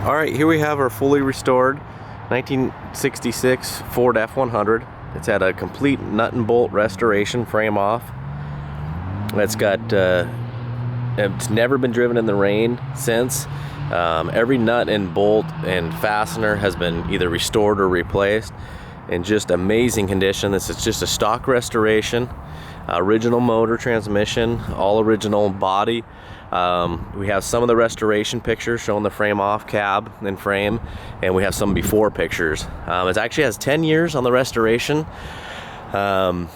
All right, here we have our fully restored 1966 Ford F100. It's had a complete nut and bolt restoration, frame off. It's got, it's never been driven in the rain since. Every nut and bolt and fastener has been either restored or replaced in just amazing condition. This is just a stock restoration, original motor, transmission, all original body. We have some of the restoration pictures showing the frame off, cab and frame, and we have some before pictures. It actually has 10 years on the restoration, and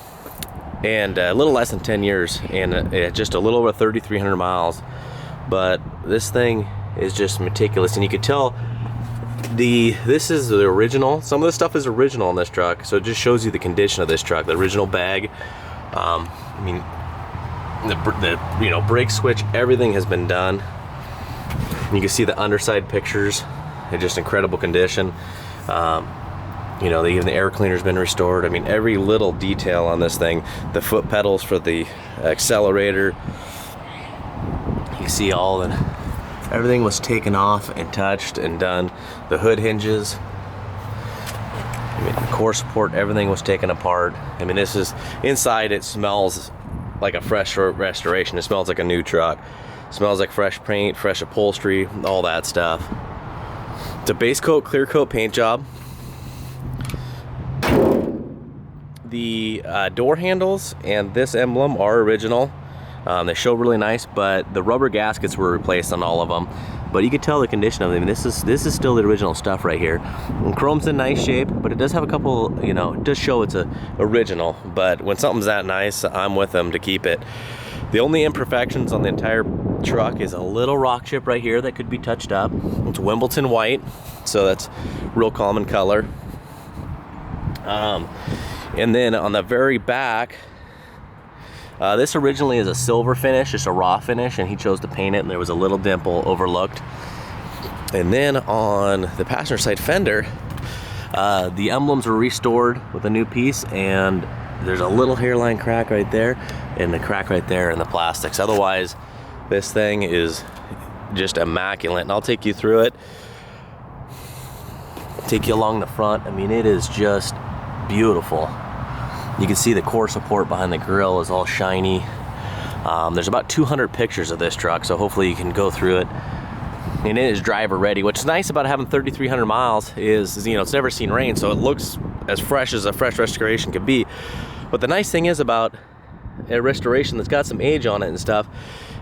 a little less than 10 years, and just a little over 3,300 miles. But this thing is just meticulous, and you could tell this is the original. Some of the stuff is original on this truck, so it just shows you the condition of this truck. The original bag, I mean, the brake switch, everything has been done. You can see the underside pictures in just incredible condition. Even the air cleaner's been restored. I mean, every little detail on this thing. The foot pedals for the accelerator, you see everything was taken off and touched and done. The hood hinges, the core support, everything was taken apart. I mean, this is inside. It smells like a fresh restoration. It smells like a new truck. It smells like fresh paint, fresh upholstery, all that stuff. It's a base coat, clear coat paint job. The door handles and this emblem are original. They show really nice, but the rubber gaskets were replaced on all of them. But you can tell the condition of them. I mean, this is still the original stuff right here. And chrome's in nice shape, but it does have a couple, it does show it's a original. But when something's that nice, I'm with them to keep it. The only imperfections on the entire truck is a little rock chip right here that could be touched up. It's Wimbledon white, so that's real common color. And then on the very back, this originally is a silver finish, just a raw finish, and he chose to paint it, and there was a little dimple overlooked. And then on the passenger side fender, the emblems were restored with a new piece, and there's a little hairline crack right there, and the crack right there in the plastics. Otherwise, this thing is just immaculate, and I'll take you through it. Take you along the front. I mean, it is just beautiful. You can see the core support behind the grill is all shiny. There's about 200 pictures of this truck, so hopefully you can go through it. And it is driver ready. What's nice about having 3,300 miles is it's never seen rain, so it looks as fresh as a fresh restoration could be. But the nice thing is about a restoration that's got some age on it and stuff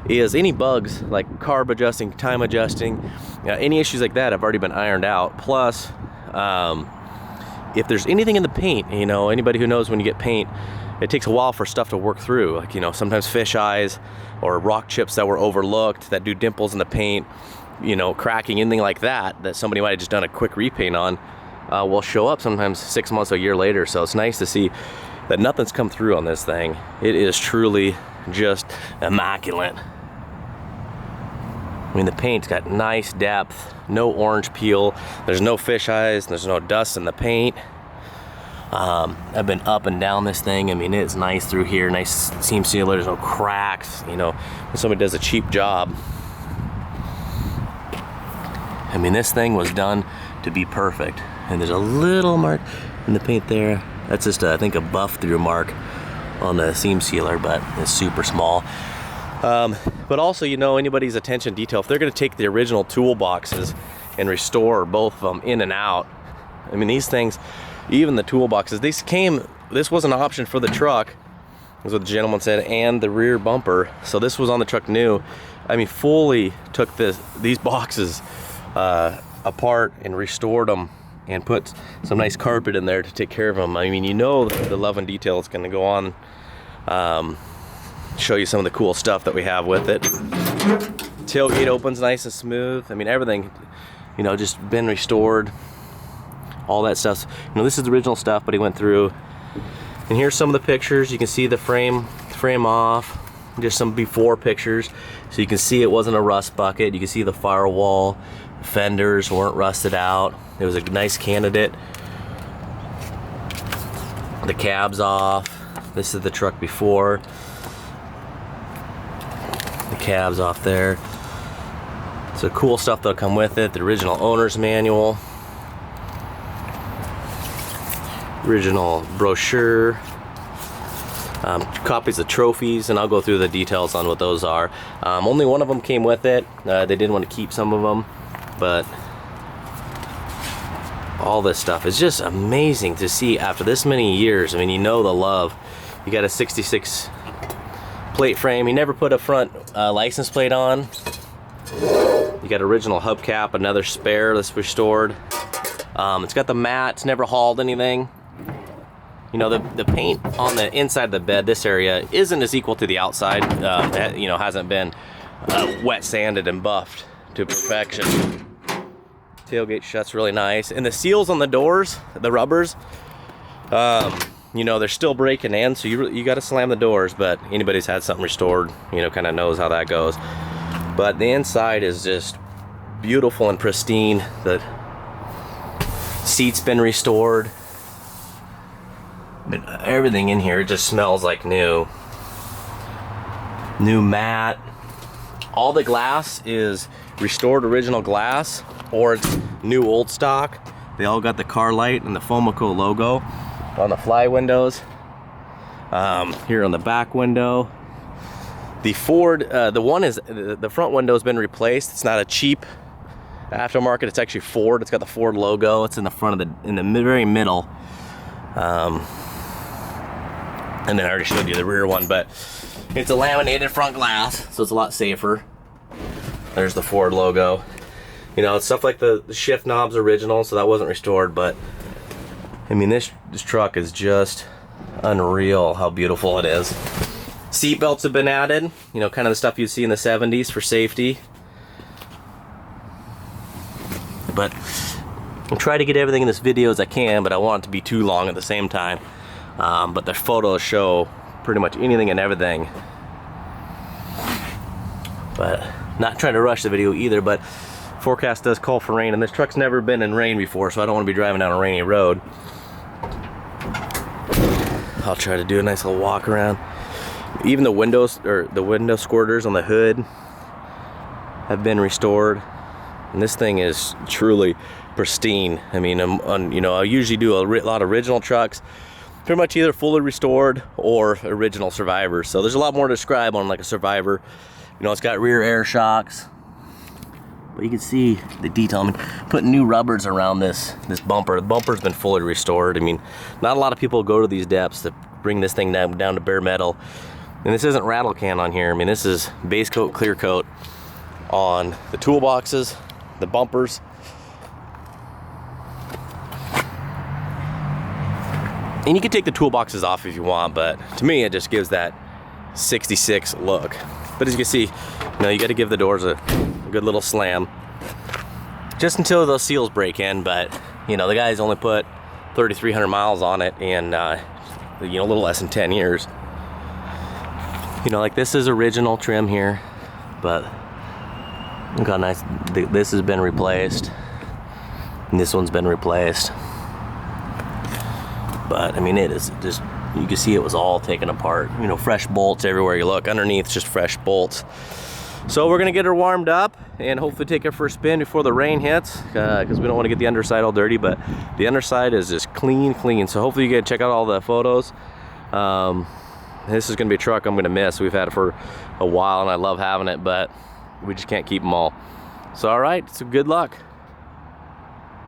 is any bugs like carb adjusting, time adjusting, any issues like that have already been ironed out. Plus, if there's anything in the paint, anybody who knows when you get paint, it takes a while for stuff to work through. Like, sometimes fish eyes or rock chips that were overlooked that do dimples in the paint, cracking, anything like that somebody might have just done a quick repaint on, will show up sometimes 6 months or a year later. So it's nice to see that nothing's come through on this thing. It is truly just immaculate. I mean, the paint's got nice depth, no orange peel, there's no fish eyes, there's no dust in the paint. I've been up and down this thing. I mean, it's nice through here, nice seam sealer, there's no cracks, when somebody does a cheap job. I mean, this thing was done to be perfect. And there's a little mark in the paint there. That's just, I think, a buff through mark on the seam sealer, but it's super small. But also, anybody's attention detail, if they're going to take the original toolboxes and restore both of them in and out, I mean, these things, even the toolboxes, this was an option for the truck, is what the gentleman said, and the rear bumper. So this was on the truck new. I mean, fully took these boxes apart and restored them and put some nice carpet in there to take care of them. I mean, the love and detail is going to go on. Show you some of the cool stuff that we have with it. Tailgate opens nice and smooth. I mean, everything, just been restored. All that stuff. This is the original stuff, but he went through. And here's some of the pictures. You can see the frame off. Just some before pictures. So you can see it wasn't a rust bucket. You can see the firewall. Fenders weren't rusted out. It was a nice candidate. The cab's off. This is the truck before. The cab's off there. So So cool stuff that'll come with it. The original owner's manual, original brochure, copies of trophies, and I'll go through the details on what those are. Only one of them came with it. They didn't want to keep some of them, but all this stuff is just amazing to see after this many years. I mean, you know the love. You got a 66 plate frame. You never put a front license plate on. You got original hubcap, another spare that's restored. It's got the mat, it's never hauled anything. You know, the paint on the inside of the bed, this area, isn't as equal to the outside. You know, hasn't been wet sanded and buffed to perfection. Tailgate shuts really nice. And the seals on the doors, the rubbers, you know, they're still breaking in, so you got to slam the doors, but anybody who's had something restored, you know, kind of knows how that goes. But the inside is just beautiful and pristine. The seat's been restored. But everything in here just smells like new. New mat. All the glass is restored original glass, or it's new old stock. They all got the Car Light and the Fomaco logo on the fly windows. Here on the back window. The Ford, the front window has been replaced. It's not a cheap aftermarket. It's actually Ford. It's got the Ford logo. It's in the front of in the very middle. And then I already showed you the rear one, but it's a laminated front glass, so it's a lot safer. There's the Ford logo. You know, it's stuff like the shift knob's original, so that wasn't restored, but I mean, this truck is just unreal how beautiful it is. Seat belts have been added, you know, kind of the stuff you'd see in the 70s for safety. But I'll try to get everything in this video as I can, but I want it to be too long at the same time. But the photos show pretty much anything and everything. But not trying to rush the video either, but forecast does call for rain, and this truck's never been in rain before, so I don't want to be driving down a rainy road. I'll try to do a nice little walk around. Even the windows, or the window squirters on the hood, have been restored, and this thing is truly pristine. I mean, you know, I usually do a lot of original trucks, pretty much either fully restored or original Survivors. So there's a lot more to describe on like a Survivor. You know, it's got rear air shocks, but you can see the detail. I mean, putting new rubbers around this bumper. The bumper's been fully restored. I mean, not a lot of people go to these depths to bring this thing down to bare metal. And this isn't rattle can on here. I mean, this is base coat, clear coat on the toolboxes, the bumpers. And you can take the toolboxes off if you want, but to me, it just gives that 66 look. But as you can see, you know, you got to give the doors a good little slam, just until those seals break in. But you know, the guys only put 3,300 miles on it in you know, a little less than 10 years. You know, like this is original trim here, but look how nice this has been replaced, and this one's been replaced. But I mean, it is just, you can see it was all taken apart. You know, fresh bolts everywhere you look. Underneath, just fresh bolts. So we're gonna get her warmed up and hopefully take her for a spin before the rain hits, because we don't want to get the underside all dirty. But the underside is just clean. So hopefully you get to check out all the photos. This is gonna be a truck I'm gonna miss. We've had it for a while and I love having it, but we just can't keep them all. So all right, so good luck.